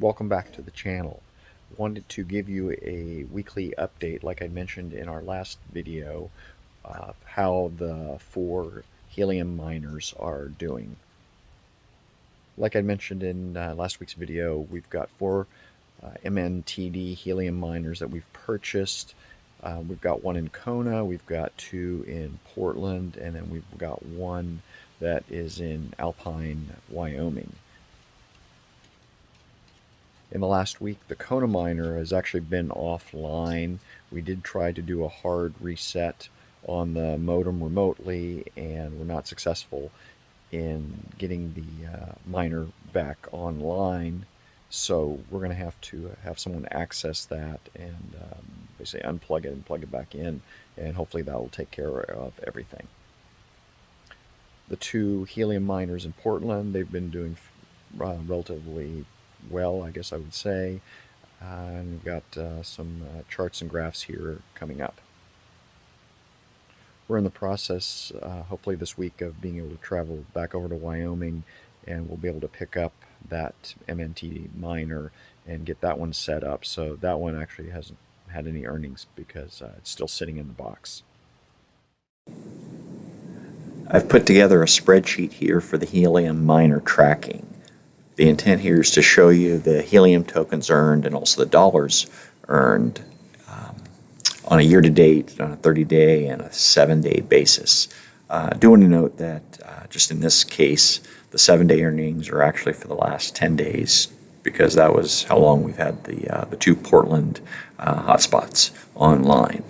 Welcome back to the channel. Wanted to give you a weekly update, like I mentioned in our last video, of how the 4 helium miners are doing. Like I mentioned in last week's video, we've got 4 MNTD helium miners that we've purchased. We've got 1 in Kona, we've got 2 in Portland, and then we've got 1 that is in Alpine, Wyoming. In the last week, the Kona miner has actually been offline. We did try to do a hard reset on the modem remotely, and we're not successful in getting the miner back online. So we're going to have someone access that and basically unplug it and plug it back in, and hopefully that will take care of everything. The 2 helium miners in Portland, they've been doing relatively well, I guess I would say. And we've got some charts and graphs here coming up. We're in the process, hopefully this week, of being able to travel back over to Wyoming, and we'll be able to pick up that MNT miner and get that one set up. So that one actually hasn't had any earnings because it's still sitting in the box. I've put together a spreadsheet here for the helium miner tracking. The intent here is to show you the helium tokens earned and also the dollars earned on a year-to-date, on a 30-day, and a 7-day basis. I do want to note that just in this case, the 7-day earnings are actually for the last 10 days because that was how long we've had the 2 Portland hotspots online.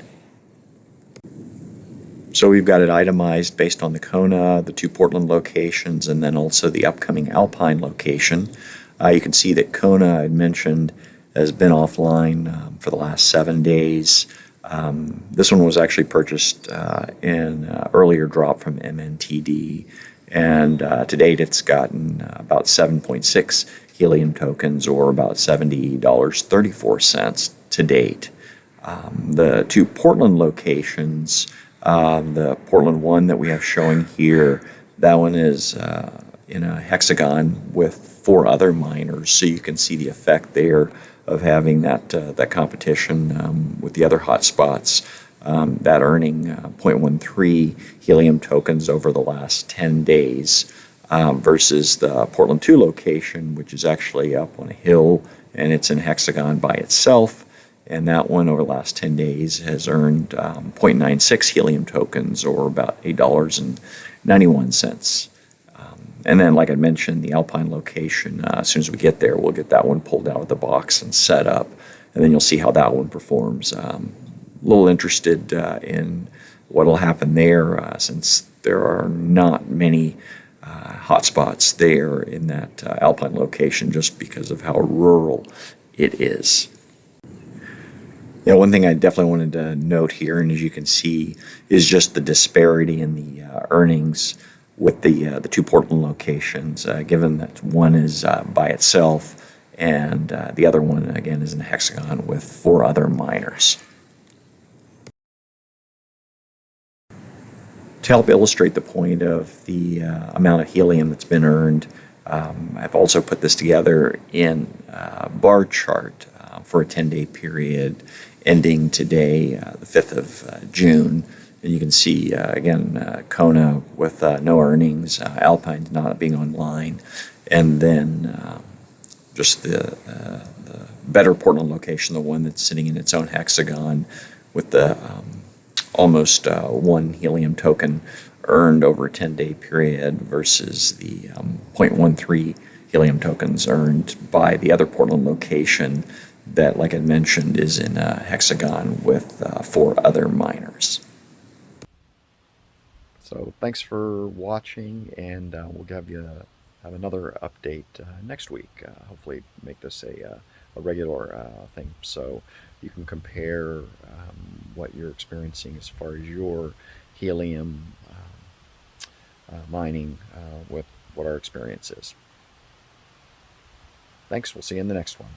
So we've got it itemized based on the Kona, the 2 Portland locations, and then also the upcoming Alpine location. You can see that Kona, I mentioned, has been offline for the last 7 days. This one was actually purchased in an earlier drop from MNTD, and to date it's gotten about 7.6 helium tokens, or about $70.34 to date. The 2 Portland locations, the Portland 1 that we have showing here, that one is in a hexagon with 4 other miners, so you can see the effect there of having that competition with the other hotspots. That earning 0.13 helium tokens over the last 10 days versus the Portland 2 location, which is actually up on a hill and it's in hexagon by itself. And that one over the last 10 days has earned 0.96 helium tokens, or about $8.91. And then, like I mentioned, the Alpine location, as soon as we get there, we'll get that one pulled out of the box and set up. And then you'll see how that one performs. A little interested in what will happen there, since there are not many hotspots there in that Alpine location, just because of how rural it is. You know, one thing I definitely wanted to note here, and as you can see, is just the disparity in the earnings with the 2 Portland locations, given that one is by itself and the other one, again, is in a hexagon with 4 other miners. To help illustrate the point of the amount of helium that's been earned, I've also put this together in a bar chart for a 10-day period ending today, the 5th of June. And you can see, again, Kona with no earnings, Alpine's not being online, and then just the better Portland location, the one that's sitting in its own hexagon with the almost 1 helium token earned over a 10-day period versus the 0.13 helium tokens earned by the other Portland location that, like I mentioned, is in a hexagon with 4 other miners. So thanks for watching, and we'll have another update next week. Hopefully make this a regular thing, so you can compare what you're experiencing as far as your helium mining with what our experience is. Thanks. We'll see you in the next one.